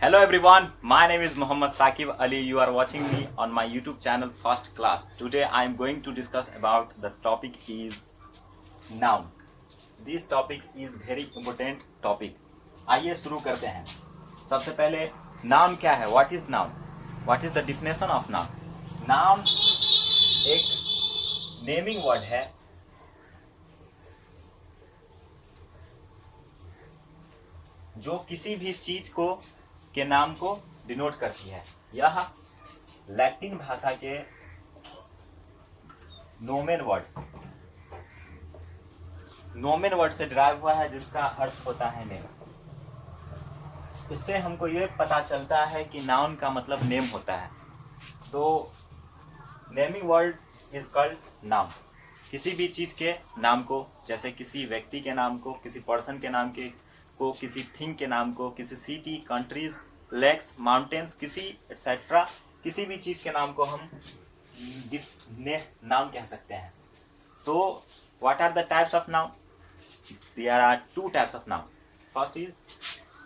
Hello everyone, my name is Muhammad Saqib Ali. You are watching me on my YouTube channel First Class. Today I am going to discuss about the topic is noun. This topic is very important topic. आइए शुरू करते हैं. सबसे पहले noun क्या है? What is noun? What is the definition of noun? Noun एक naming word है जो किसी भी चीज को के नाम को डिनोट करती है. यह लैटिन भाषा के नोमेन वर्ड से डिराइव हुआ है जिसका अर्थ होता है नेम. इससे हमको ये पता चलता है कि नाउन का मतलब नेम होता है. तो naming word is called noun. किसी भी चीज के नाम को, जैसे किसी व्यक्ति के नाम को, किसी पर्सन के नाम को, किसी थिंग के नाम को, किसी सिटी, कंट्रीज, लेक्स, माउंटेन्स, किसी एटसेट्रा, किसी भी चीज के नाम को हम नाउन कह सकते हैं. तो what are the types of noun? There are two types of noun. First is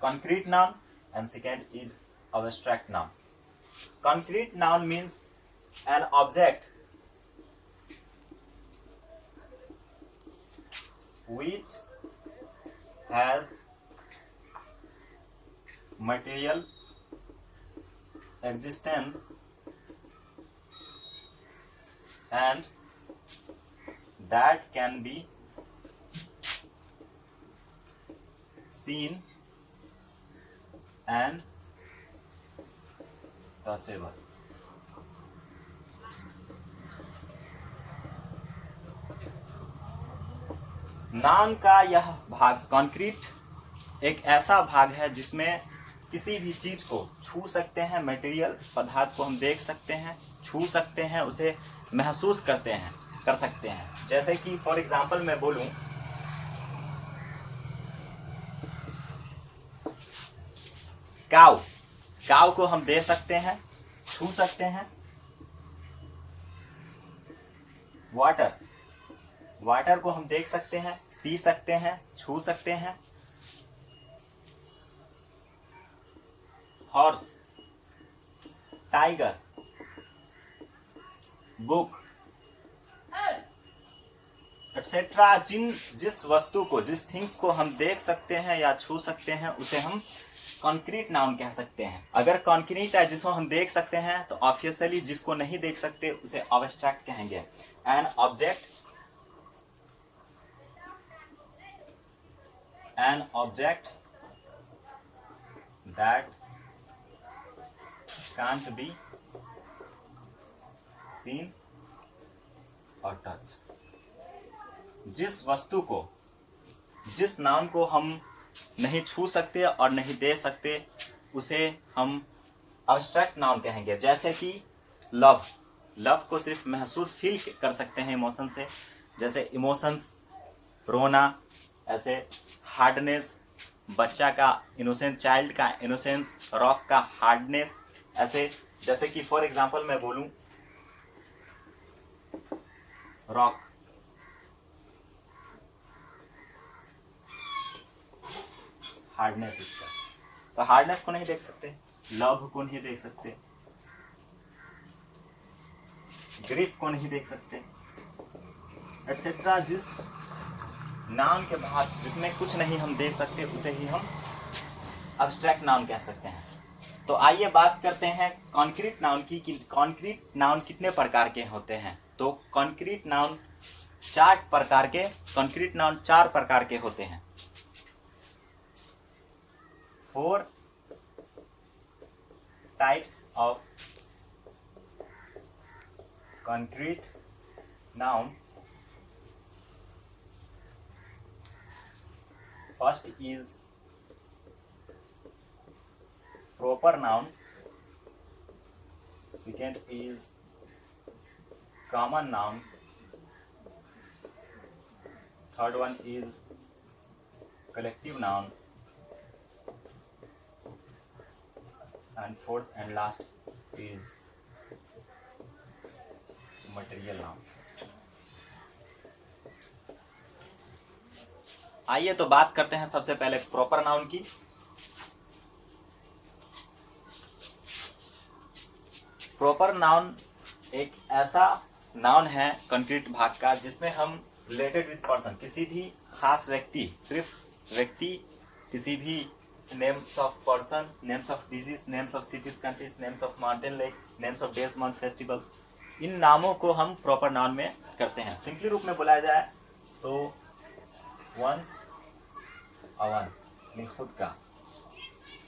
concrete noun and second is abstract noun. Concrete noun means an object which has material existence and that can be seen and touchable. Noun का यह भाग, concrete, एक ऐसा भाग है जिसमें किसी भी चीज को छू सकते हैं. मटेरियल पदार्थ को हम देख सकते हैं, छू सकते हैं, उसे महसूस कर सकते हैं. जैसे कि फॉर एग्जांपल मैं बोलूं, काव को हम देख सकते हैं, छू सकते हैं. वाटर को हम देख सकते हैं, पी सकते हैं, छू सकते हैं. Horse, tiger, book etcetera. जिस वस्तु को, जिस थिंग्स को हम देख सकते हैं या छू सकते हैं उसे हम कॉन्क्रीट नाउन कह सकते हैं. अगर कॉन्क्रीट है जिसको हम देख सकते हैं तो ऑब्वियसली जिसको नहीं देख सकते उसे अब्स्ट्रैक्ट कहेंगे. An object that can't be seen और टच. जिस वस्तु को, जिस नाउन को हम नहीं छू सकते और नहीं दे सकते उसे हम अब्स्ट्रैक्ट नाउन कहेंगे. जैसे कि लव को सिर्फ महसूस फील कर सकते हैं इमोशन से. जैसे इमोशंस, रोना, ऐसे हार्डनेस, बच्चा का इनोसेंस, चाइल्ड का इनोसेंस, रॉक का हार्डनेस. ऐसे जैसे कि फॉर एग्जांपल मैं बोलूं, रॉक, हार्डनेस इसका, तो हार्डनेस को नहीं देख सकते, लव को नहीं देख सकते, ग्रीफ को नहीं देख सकते, एटसेट्रा. जिस नाउन के बाद जिसमें कुछ नहीं हम देख सकते उसे ही हम अब्स्ट्रैक्ट नाउन कह सकते हैं. तो आइए बात करते हैं कॉन्क्रीट नाउन की कि कॉन्क्रीट नाउन कितने प्रकार के होते हैं. तो कॉन्क्रीट नाउन चार प्रकार के होते हैं. 4 types of concrete noun. First is proper noun. Second is common noun. Third one is collective noun. And fourth and last is material noun. आइए तो बात करते हैं सबसे पहले प्रॉपर नाउन की. प्रॉपर नाउन एक ऐसा नाउन है कंक्रीट भाग का जिसमें हम रिलेटेड विद पर्सन, किसी भी खास व्यक्ति, सिर्फ व्यक्ति, किसी भी names of person, names of disease, names of cities countries, names of mountain lakes, names of days month festivals, इन नामों को हम प्रॉपर नाउन में करते हैं। सिंपली रूप में बोला जाए तो वंस अवन खुद का,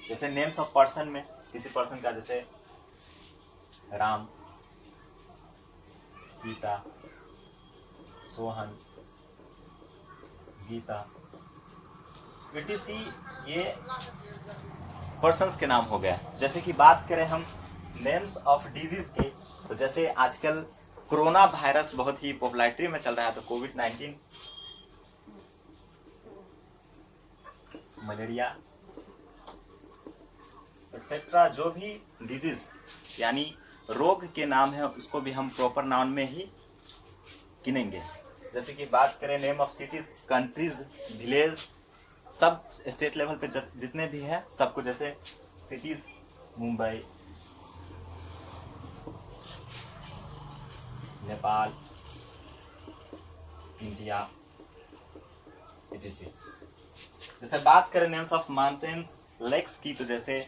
जैसे नेम्स ऑफ पर्सन में किसी पर्सन का, जैसे राम, सीता, सोहन, गीता, etc, ये पर्सन्स के नाम हो गए। जैसे कि बात करें हम नेम्स ऑफ डिजीज के, तो जैसे आजकल कोरोना वायरस बहुत ही पॉपुलैरिटी में चल रहा है, तो कोविड-19, मलेरिया एक्सेट्रा, जो भी डिजीज यानी रोग के नाम है उसको भी हम प्रॉपर नाउन में ही गिनेंगे। जैसे कि बात करें name of cities, countries, village, सब स्टेट लेवल पे जितने भी है सबको, जैसे cities Mumbai, Nepal, India, etc। जैसे बात करें नेम्स ऑफ माउंटेन्स, लेक्स की, तो जैसे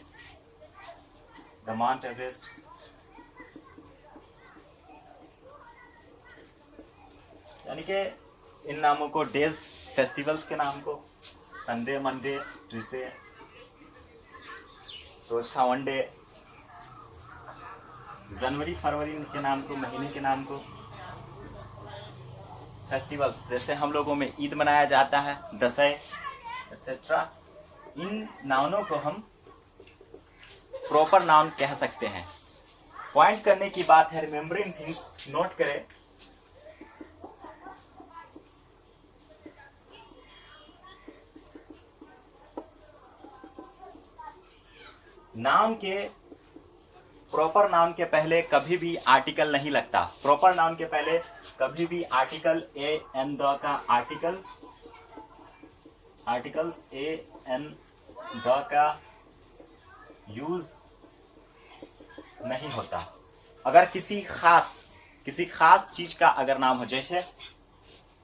द माउंट एवरेस्ट, यानी कि इन नामों को, डेज फेस्टिवल्स के नाम को, संडे, मंडे, ट्यूसडे, रोज का वन डे, जनवरी, फरवरी के नाम को, महीने के नाम को, फेस्टिवल्स जैसे हम लोगों में ईद मनाया जाता है, दशहरा एक्सेट्रा, इन नाउनों को हम प्रॉपर नाउन कह सकते हैं। पॉइंट करने की बात है, रिमेम्बरिंग थिंग्स, नोट करें। नाउन के, प्रॉपर नाउन के पहले कभी भी आर्टिकल नहीं लगता। प्रॉपर नाउन के पहले कभी भी आर्टिकल ए एन द का आर्टिकल्स ए एन द का यूज नहीं होता। अगर किसी खास चीज का अगर नाम हो, जैसे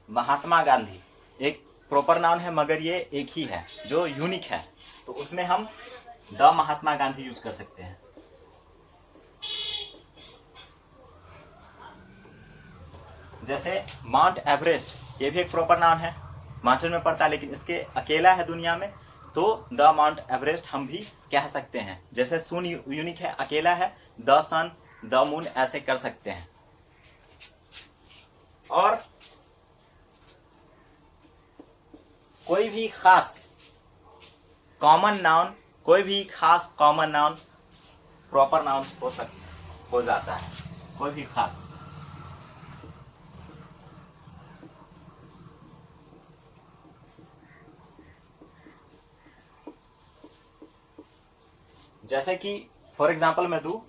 महात्मा गांधी एक प्रॉपर नाउन है मगर ये एक ही है जो यूनिक है, तो उसमें हम द महात्मा गांधी यूज कर सकते हैं। जैसे माउंट एवरेस्ट, ये भी एक प्रॉपर नाउन है, माउंटेन में पड़ता है लेकिन इसके अकेला है दुनिया में, तो द माउंट एवरेस्ट हम भी कह सकते हैं। जैसे सन यूनिक है, अकेला है, द सन, द मून, ऐसे कर सकते हैं। और कोई भी खास कॉमन नाउन प्रॉपर नाउन हो जाता है, कोई भी खास। जैसे कि फॉर एग्जाम्पल मैं दूं,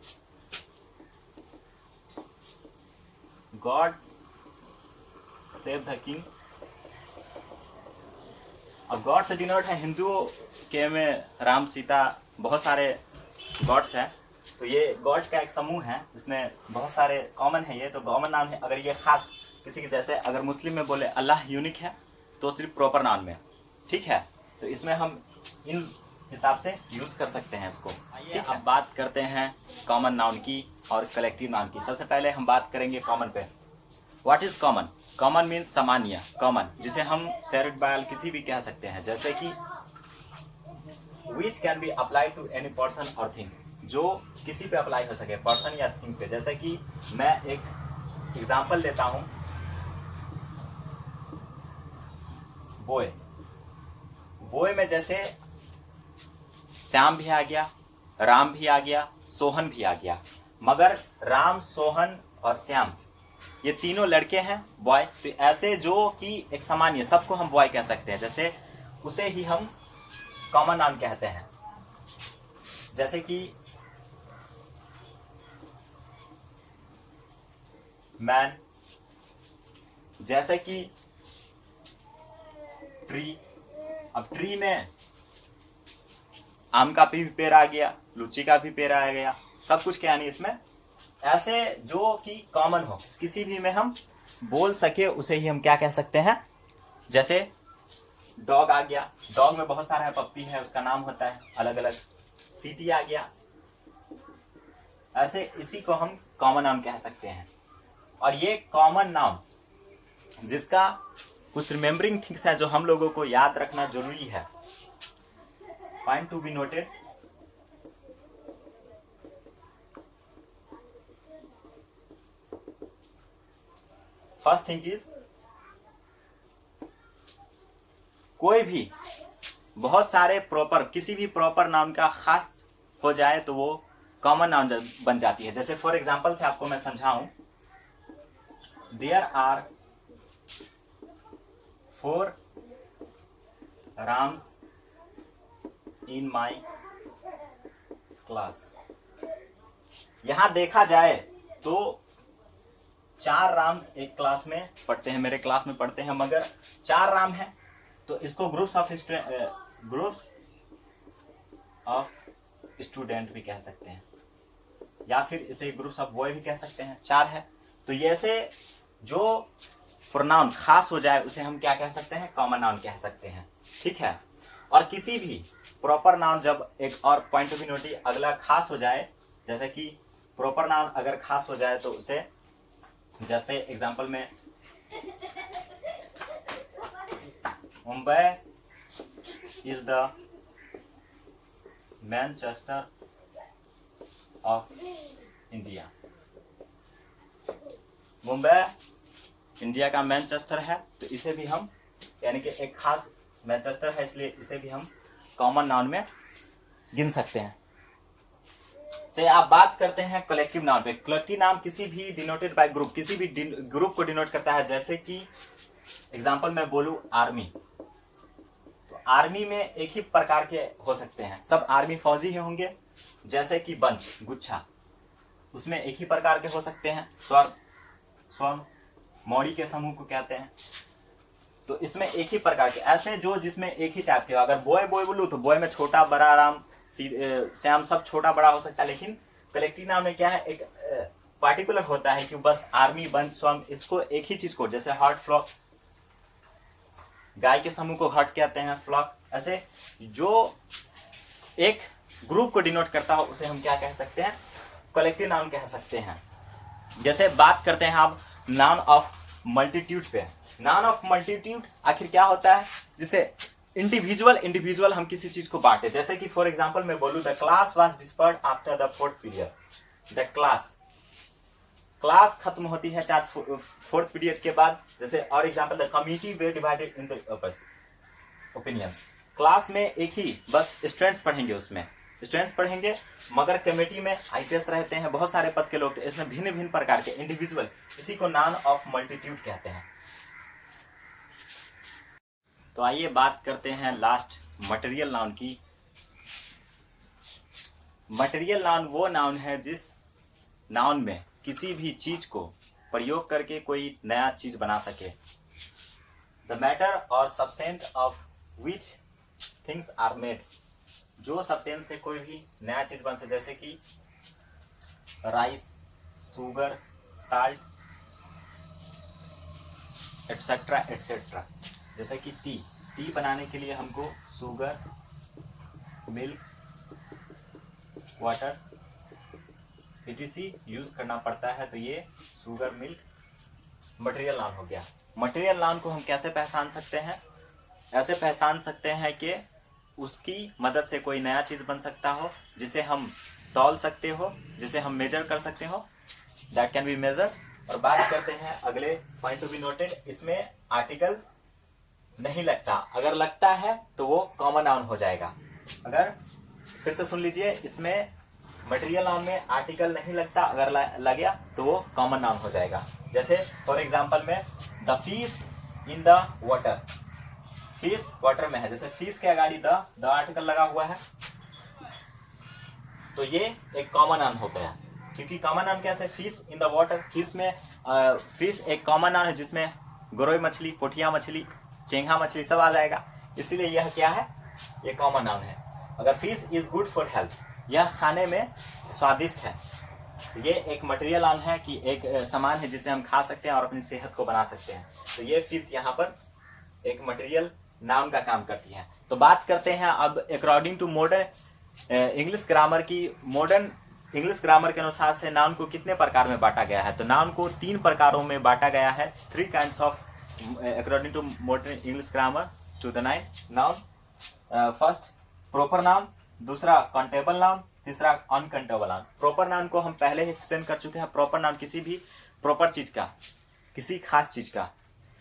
गॉड सेव द किंग। अब गॉड से डिनोट है, हिंदुओं के में राम, सीता, बहुत सारे गॉड्स हैं, तो ये गॉड का एक समूह है जिसमें बहुत सारे कॉमन है, ये तो कॉमन नाम है। अगर ये खास किसी के, जैसे अगर मुस्लिम में बोले अल्लाह यूनिक है तो सिर्फ प्रॉपर नाम में, ठीक है, तो इसमें हम इन हिसाब से यूज कर सकते हैं इसको। आइए अब बात करते हैं कॉमन नाउन की और कलेक्टिव नाउन की। सबसे पहले हम बात करेंगे कॉमन पे। What is common? Common means सामान्य, कॉमन, जिसे हम शेयर्ड बाय किसी भी कह सकते हैं। जैसे कि which can be apply to any person और थिंग, जो किसी पे अप्लाई हो सके, पर्सन या थिंग पे। जैसे कि मैं एक एग्जांपल लेता हूं, बॉय। बॉय में जैसे श्याम भी आ गया, राम भी आ गया, सोहन भी आ गया, मगर राम, सोहन और श्याम ये तीनों लड़के हैं, बॉय। तो ऐसे जो कि एक सामान्य, सबको हम बॉय कह सकते हैं, जैसे उसे ही हम कॉमन नाउन कहते हैं। जैसे कि मैन, जैसे कि ट्री। अब ट्री में आम का भी पेड़ आ गया, लीची का भी पेड़ आ गया, सब कुछ क्या यानी इसमें ऐसे जो कि कॉमन हो, किसी भी में हम बोल सके उसे ही हम क्या कह सकते हैं। जैसे डॉग आ गया, डॉग में बहुत सारा है, पप्पी है, उसका नाम होता है अलग अलग। सिटी आ गया, ऐसे इसी को हम कॉमन नाउन कह सकते हैं। और ये कॉमन नाउन जिसका कुछ रिमेम्बरिंग थिंग्स है जो हम लोगों को याद रखना जरूरी है, point to be noted. First thing is, कोई भी बहुत सारे प्रॉपर, किसी भी प्रॉपर नाउन का खास हो जाए तो वो कॉमन नाउन बन जाती है। जैसे फॉर एग्जांपल से आपको मैं समझाऊं, there are 4 rooms in my class. यहां देखा जाए तो 4 राम्स एक क्लास में पढ़ते हैं, मेरे क्लास में पढ़ते हैं, मगर 4 राम है तो इसको ग्रुप्स ऑफ स्टूडेंट भी कह सकते हैं, या फिर इसे ग्रुप्स ऑफ बॉय भी कह सकते हैं। 4 है तो ये ऐसे जो प्रोनाउन खास हो जाए उसे हम क्या कह सकते हैं, कॉमन नाउन कह सकते हैं। ठीक है। और किसी भी प्रॉपर नाउन जब एक और पॉइंट ऑफ नोटी अगला खास हो जाए, जैसे कि प्रॉपर नाउन अगर खास हो जाए तो उसे, जैसे एग्जांपल में Mumbai is the Manchester of India. Mumbai India का मैनचेस्टर है तो इसे भी हम, यानी कि एक खास मैनचेस्टर है इसलिए इसे भी हम कॉमन नाउन में गिन सकते हैं। तो आप बात करते हैं कलेक्टिव नाउन पे। कलेक्टिव नाउन किसी भी डिनोटेड बाय ग्रुप, किसी भी ग्रुप को डिनोट करता है। जैसे कि एग्जांपल मैं बोलूं आर्मी, तो आर्मी में एक ही प्रकार के हो सकते हैं, सब आर्मी फौजी ही होंगे। जैसे कि बंच, गुच्छा, उसमें एक ही प्रकार के हो सकते हैं। स्वर्ण, मौड़ी के समूह को कहते हैं, तो इसमें एक ही प्रकार के ऐसे जो जिसमें एक ही टाइप के। अगर बॉय बोलूं तो बॉय में छोटा बड़ा राम श्याम सब छोटा बड़ा हो सकता है, लेकिन कलेक्टिव नाम में क्या है, एक पार्टिकुलर होता है कि बस आर्मी, बंच, स्वम, इसको एक ही चीज को, जैसे हर्ट, फ्लॉक, गाय के समूह को हर्ट कहते हैं, फ्लॉक, ऐसे जो एक ग्रुप को डिनोट करता हो उसे हम क्या कह सकते हैं, कलेक्टिव नाउन कह सकते हैं। जैसे बात करते हैं आप नाउन ऑफ मल्टीट्यूड पे। नाउन ऑफ मल्टीट्यूड आखिर क्या होता है, जिसे इंडिविजुअल हम किसी चीज को बांटे। जैसे कि फॉर एग्जांपल मैं बोलूं, the class was dispersed after the 4th period. The class खत्म होती है 4th पीरियड के बाद। जैसे और example, the committee way divided in the opinions. Class में एक ही बस स्टूडेंट्स पढ़ेंगे, उसमें स्टूडेंट्स पढ़ेंगे, मगर कमेटी में आईपीएस रहते हैं, बहुत सारे पद के लोग, तो इसमें भिन्न भिन्न प्रकार के इंडिविजुअल, इसी को नाउन ऑफ मल्टीट्यूड कहते हैं। तो आइए बात करते हैं लास्ट मटेरियल नाउन की। मटेरियल नाउन वो नाउन है जिस नाउन में किसी भी चीज को प्रयोग करके कोई नया चीज बना सके। द मैटर और substance of which things are made, जो सब्सटेंस से कोई भी नया चीज बन सके। जैसे कि rice, sugar, salt, etcetera etcetera. जैसे कि टी बनाने के लिए हमको sugar, milk, water etc use करना पड़ता है, तो ये शुगर, मिल्क मटेरियल नाउन हो गया। मटेरियल नाउन को हम कैसे पहचान सकते हैं, ऐसे पहचान सकते हैं कि उसकी मदद से कोई नया चीज बन सकता हो, जिसे हम तौल सकते हो, जिसे हम मेजर कर सकते हो, दैट कैन बी मेजर। और बात करते हैं अगले पॉइंट टू बी नोटेड, इसमें आर्टिकल नहीं लगता, अगर लगता है तो वो कॉमन नाउन हो जाएगा। अगर फिर से सुन लीजिए, इसमें मटेरियल नाउन में आर्टिकल नहीं लगता, अगर लग गया तो वो कॉमन नाउन हो जाएगा। जैसे फॉर एग्जांपल में, the fish in the water, fish water में है, जैसे फिश के आगे द आर्टिकल लगा हुआ है, तो ये एक कॉमन नाउन हो गया। क्योंकि कॉमन नाउन कैसे, fish in the water, fish में फिश एक कॉमन नाउन है जिसमें गोरोई मछली, पोठिया मछली, चेंगा मछली सब आ जाएगा, इसीलिए यह क्या है, ये कॉमन नाउन है। अगर fish is good for health, यह खाने में स्वादिष्ट है, ये एक मटेरियल नाउन है कि एक सामान है जिसे हम खा सकते हैं और अपनी सेहत को बना सकते हैं। तो ये फिश यहाँ पर एक मटेरियल नाउन का काम करती है। तो बात करते हैं अब according to modern English grammar की। मॉडर्न इंग्लिश ग्रामर के अनुसार से नाउन को कितने प्रकार में बांटा गया है? तो नाउन को 3 प्रकारों में बांटा गया है। 3 kinds of according to modern English grammar to the noun. First proper noun, दूसरा काउंटेबल नाउन, तीसरा अनकाउंटेबल नाउन। प्रॉपर नाउन को हम पहले ही एक्सप्लेन कर चुके हैं। प्रॉपर नाउन किसी भी प्रॉपर चीज का, किसी खास चीज का,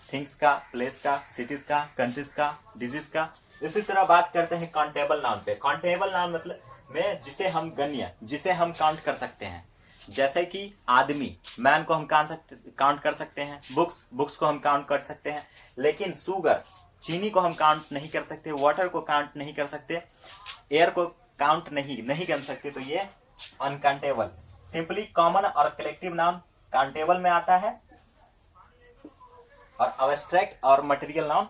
थिंग्स का, प्लेस का, सिटीज का, कंट्रीज का, डिजीज का। इसी तरह बात करते हैं काउंटेबल नाउन पे। काउंटेबल नाउन मतलब में जिसे हम गण्य, जिसे हम काउंट कर सकते हैं। जैसे कि आदमी, मैन को हम काउंट कर सकते हैं। बुक्स को हम काउंट कर सकते हैं। लेकिन शुगर, चीनी को हम काउंट नहीं कर सकते। वाटर को काउंट नहीं कर सकते। एयर को काउंट नहीं कर सकते। तो ये अनकाउंटेबल। सिंपली कॉमन और कलेक्टिव नाउन काउंटेबल में आता है और अब्स्ट्रैक्ट और मटेरियल नाउन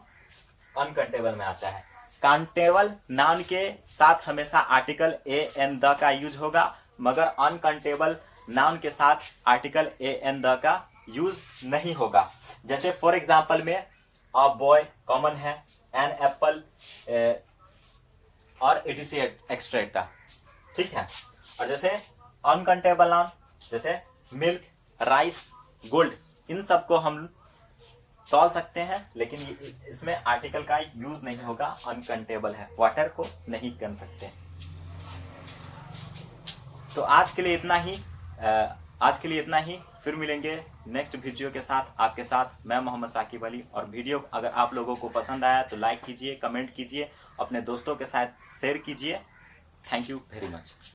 अनकाउंटेबल में आता है। काउंटेबल नाउन के साथ हमेशा आर्टिकल ए एन द का यूज होगा, मगर अनकाउंटेबल नाउन के साथ आर्टिकल ए एन द का यूज नहीं होगा। जैसे फॉर एग्जाम्पल में अ बॉय कॉमन है, एन एप्पल और इट एक्सट्रेक्टा, ठीक है। और जैसे अनकाउंटेबल नाउन जैसे मिल्क, राइस, गोल्ड, इन सबको हम तौल सकते हैं, लेकिन इसमें आर्टिकल का यूज नहीं होगा, अनकाउंटेबल है। वाटर को नहीं कर सकते। तो आज के लिए इतना ही। फिर मिलेंगे नेक्स्ट वीडियो के साथ। आपके साथ मैं मोहम्मद साकिब अली। और वीडियो अगर आप लोगों को पसंद आया तो लाइक कीजिए, कमेंट कीजिए, अपने दोस्तों के साथ शेयर कीजिए। Thank you very much.